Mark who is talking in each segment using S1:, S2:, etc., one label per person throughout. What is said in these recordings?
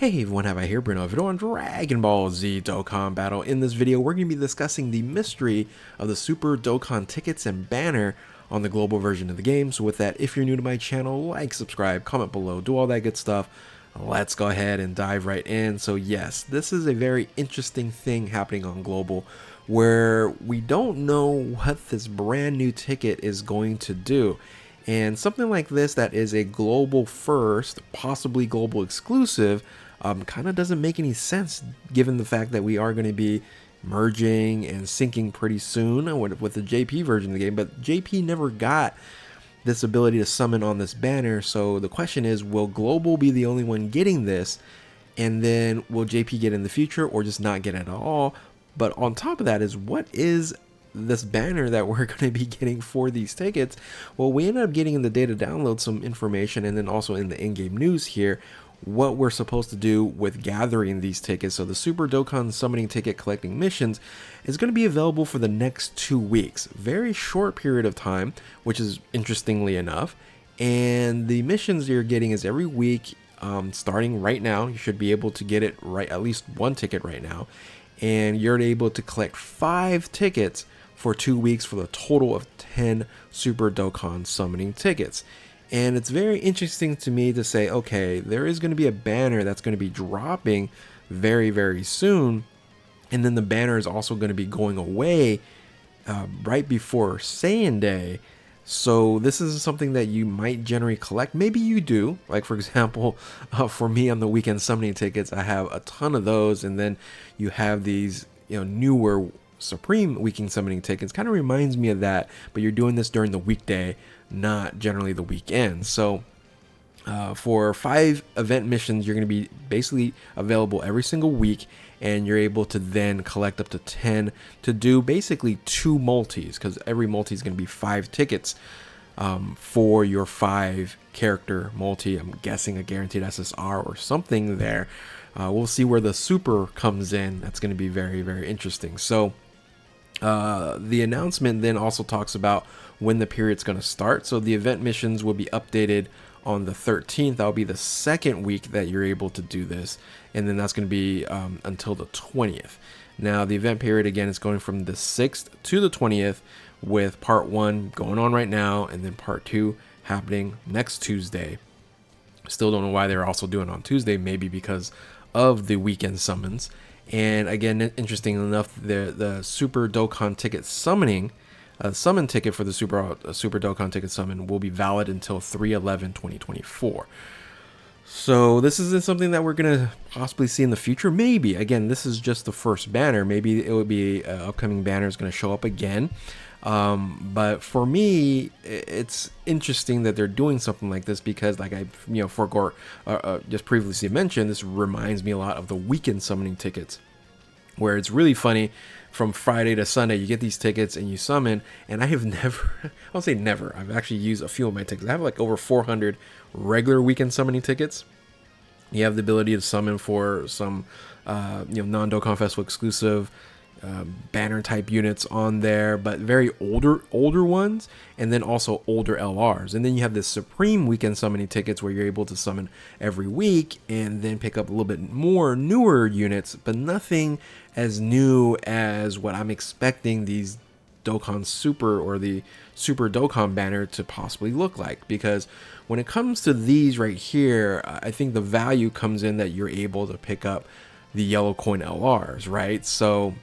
S1: Hey everyone, have I here Bruno video on Dragon Ball Z Dokkan Battle. In this video, we're going to be discussing the mystery of the Super Dokkan tickets and banner on the global version of the game. So with that, if you're new to my channel, like, subscribe, comment below, do all that good stuff. Let's go ahead and dive right in. So yes, this is a very interesting thing happening on global where we don't know what this brand new ticket is going to do. And something like this that is a global first, possibly global exclusive, kind of doesn't make any sense given the fact that we are going to be merging and syncing pretty soon with the JP version of the game. But JP never got this ability to summon on this banner. So the question is, will global be the only one getting this? And then will JP get in the future or just not get it at all? But on top of that is, what is this banner that we're going to be getting for these tickets? Well, we ended up getting in the data download some information, and then also in the in-game news here, what we're supposed to do with gathering these tickets. So the Super Dokkan summoning ticket collecting missions is going to be available for the next 2 weeks. Very short period of time, which is interestingly enough. And the missions you're getting is every week, starting right now. You should be able to get it right, at least one ticket right now. And you're able to collect 5 tickets for 2 weeks for the total of 10 Super Dokkan summoning tickets. And it's very interesting to me to say, okay, there is going to be a banner that's going to be dropping very, very soon. And then the banner is also going to be going away right before Saiyan Day. So this is something that you might generally collect. Maybe you do. Like, for example, for me on the weekend summoning tickets, I have a ton of those. And then you have these, newer Supreme weekend summoning tickets. Kind of reminds me of that, but you're doing this during the weekday, not generally the weekend. So for 5 event missions, you're going to be basically available every single week, and you're able to then collect up to 10 to do basically 2 multis, because every multi is going to be 5 tickets for your 5 character multi. I'm guessing a guaranteed SSR or something there. We'll see where the super comes in. That's going to be very, very interesting. So the announcement then also talks about when the period's going to start. So the event missions will be updated on the 13th. That'll be the second week that you're able to do this. And then that's going to be until the 20th. Now, the event period, again, is going from the 6th to the 20th, with part 1 going on right now, and then part 2 happening next Tuesday. Still don't know why they're also doing it on Tuesday, maybe because of the weekend summons. And again, interesting enough, the Super Dokkan ticket summoning, summon ticket for the Super Dokkan ticket summon will be valid until 3/11/2024. So this isn't something that we're going to possibly see in the future. Maybe, again, this is just the first banner. Maybe it would be upcoming banner is going to show up again. But for me, it's interesting that they're doing something like this, because like I just previously mentioned, this reminds me a lot of the weekend summoning tickets, where it's really funny. From Friday to Sunday, you get these tickets and you summon, and I have never, I'll say never, I've actually used a few of my tickets. I have like over 400 regular weekend summoning tickets. You have the ability to summon for some non-Dokkan Festival exclusive banner type units on there, but very older ones, and then also older LRs. And then you have the Supreme weekend summoning tickets, where you're able to summon every week and then pick up a little bit more newer units, but nothing as new as what I'm expecting these Dokkan Super or the Super Dokkan banner to possibly look like. Because when it comes to these right here, I think the value comes in that you're able to pick up the yellow coin LRs, right? So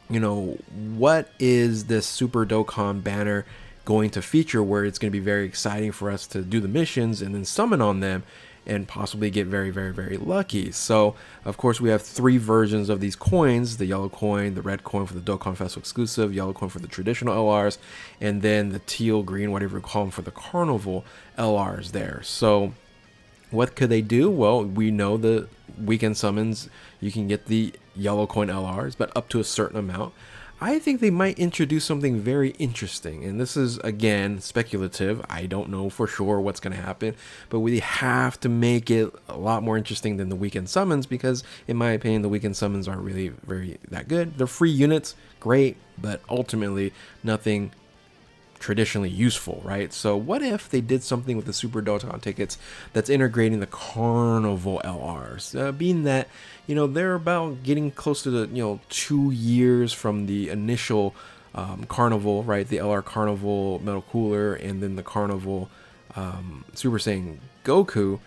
S1: what is this Super Dokkan banner going to feature, where it's going to be very exciting for us to do the missions and then summon on them and possibly get very, very, very lucky. So of course we have 3 versions of these coins: the yellow coin, the red coin for the Dokkan Festival exclusive, yellow coin for the traditional LRs, and then the teal, green, whatever you call them, for the carnival LRs there. So what could they do? Well, we know the weekend summons, you can get the yellow coin LRs, but up to a certain amount. I think they might introduce something very interesting, and this is, again, speculative. I don't know for sure what's going to happen, but we have to make it a lot more interesting than the weekend summons, because in my opinion, the weekend summons aren't really very that good. They're free units, great, but ultimately nothing traditionally useful, right? So what if they did something with the Super Dokkan tickets that's integrating the Carnival LRs, being that, you know, they're about getting close to the, you know, 2 years from the initial Carnival, right? The LR Carnival Metal Cooler, and then the Carnival Super Saiyan Goku.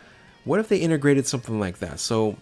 S1: What if they integrated something like that? So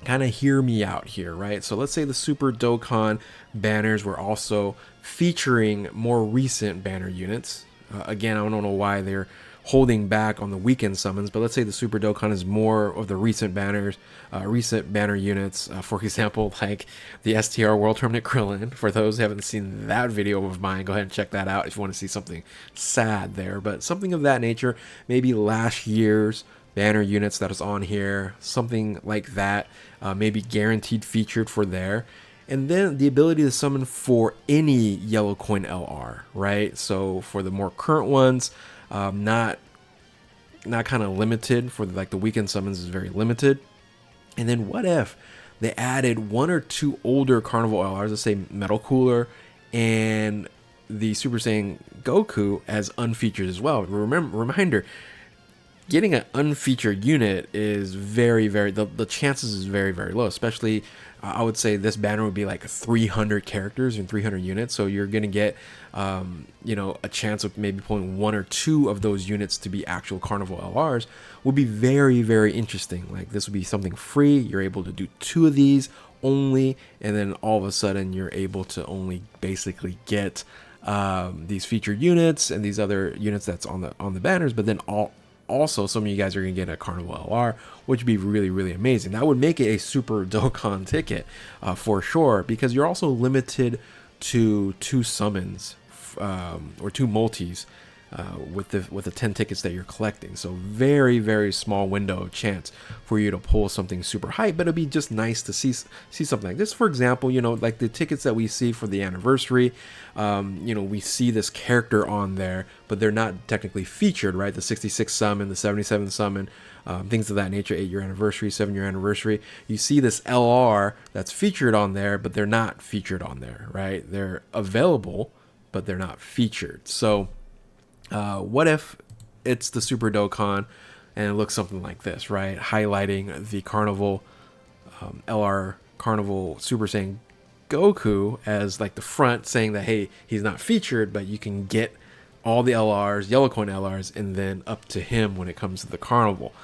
S1: kind of hear me out here, right? So let's say the Super Dokkan banners were also featuring more recent banner units. Again, I don't know why they're holding back on the weekend summons, but let's say the Super Dokkan is more of the recent banners, recent banner units. For example, like the STR World Tournament Krillin. For those who haven't seen that video of mine, go ahead and check that out if you want to see something sad there. But something of that nature, maybe last year's banner units that is on here, something like that, maybe guaranteed featured for there. And then the ability to summon for any yellow coin LR, right? So for the more current ones, not kind of limited. For like the weekend summons is very limited. And then what if they added 1 or 2 older Carnival LRs, let's say Metal Cooler and the Super Saiyan Goku as unfeatured as well? Reminder, getting an unfeatured unit is the chances is very low, especially I would say this banner would be like 300 characters and 300 units, so you're gonna get you know, a chance of maybe pulling 1 or 2 of those units to be actual Carnival LRs would be very interesting. Like this would be something free, you're able to do 2 of these only, and then all of a sudden you're able to only basically get these featured units and these other units that's on the banners, but then also, some of you guys are going to get a Carnival LR, which would be really amazing. That would make it a Super Dokkan ticket for sure, because you're also limited to 2 summons or 2 multis with the 10 tickets that you're collecting. So very small window of chance for you to pull something super hype, but it'd be just nice to see something like this. For example, you know, like the tickets that we see for the anniversary, you know, we see this character on there, but they're not technically featured, right? The 66 summon, the 77 summon, things of that nature, 8-year anniversary, 7-year anniversary. You see this LR that's featured on there, but they're not featured on there, right? They're available, but they're not featured. So what if it's the Super Dokkan and it looks something like this, right? Highlighting the Carnival LR Carnival Super Saiyan Goku as like the front, saying that, hey, he's not featured, but you can get all the LRs, yellow coin LRs, and then up to him when it comes to the Carnival.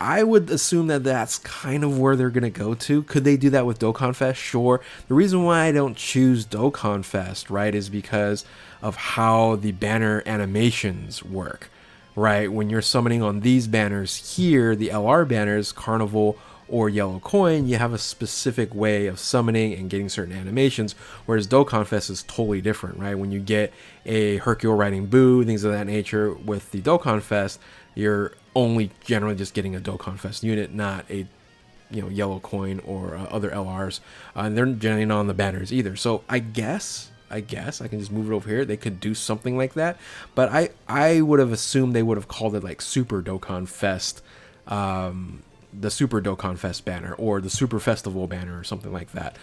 S1: I would assume that that's kind of where they're going to go to. Could they do that with Dokkan Fest? Sure. The reason why I don't choose Dokkan Fest, right, is because of how the banner animations work, right? When you're summoning on these banners here, the LR banners, Carnival or Yellow Coin, you have a specific way of summoning and getting certain animations, whereas Dokkan Fest is totally different, right? When you get a Hercule riding Boo, things of that nature with the Dokkan Fest, you're only generally just getting a Dokkan Fest unit, not a, you know, Yellow Coin or other LRs, and they're generally not on the banners either. So I guess I can just move it over here. They could do something like that, but I would have assumed they would have called it like Super Dokkan Fest, the Super Dokkan Fest banner, or the Super Festival banner, or something like that.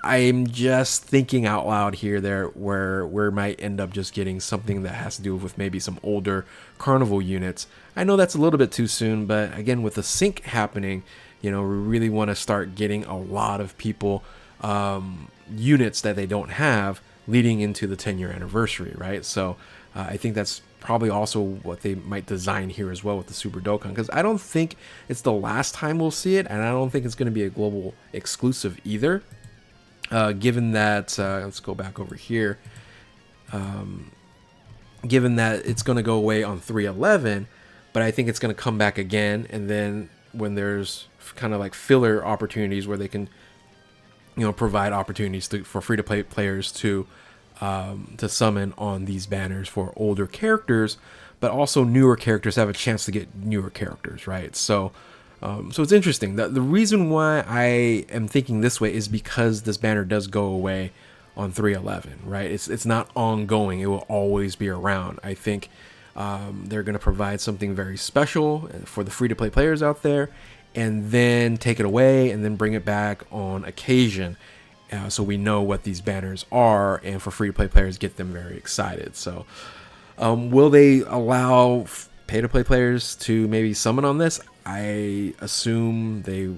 S1: I'm just thinking out loud here, where we might end up just getting something that has to do with maybe some older Carnival units. I know that's a little bit too soon, but again, with the sync happening, you know, we really want to start getting a lot of people units that they don't have leading into the 10-year anniversary, right? So I think that's probably also what they might design here as well with the Super Dokkan, because I don't think it's the last time we'll see it, and I don't think it's going to be a global exclusive either. Given that, let's go back over here, given that it's going to go away on 3/11, but I think it's going to come back again, and then when there's kind of like filler opportunities where they can, you know, provide opportunities for free-to-play players to summon on these banners for older characters, but also newer characters have a chance to get newer characters, right? So it's interesting. The reason why I am thinking this way is because this banner does go away on 3/11, right? It's not ongoing. It will always be around. I think they're going to provide something very special for the free-to-play players out there, and then take it away and then bring it back on occasion. so we know what these banners are, and for free-to-play players, get them very excited. So will they allow pay-to-play players to maybe summon on this? I assume they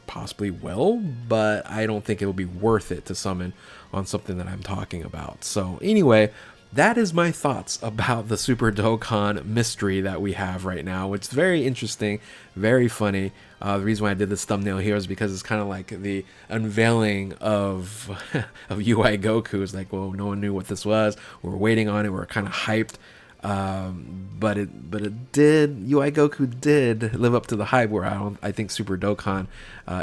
S1: possibly will, but I don't think it will be worth it to summon on something that I'm talking about. So anyway, that is my thoughts about the Super Dokkan mystery that we have right now, which is very interesting, very funny. The reason why I did this thumbnail here is because it's kind of like the unveiling of of UI Goku. It's like, well, no one knew what this was. We were waiting on it. We were kind of hyped. But it did, UI Goku did live up to the hype, where I think Super Dokkan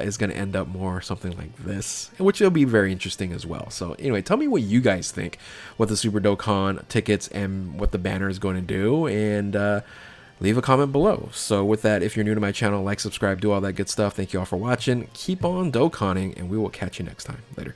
S1: is going to end up more something like this, which will be very interesting as well. So anyway, tell me what you guys think, what the Super Dokkan tickets and what the banner is going to do, and leave a comment below. So with that, if you're new to my channel, like, subscribe, do all that good stuff. Thank you all for watching. Keep on Dokkaning, and we will catch you next time. Later.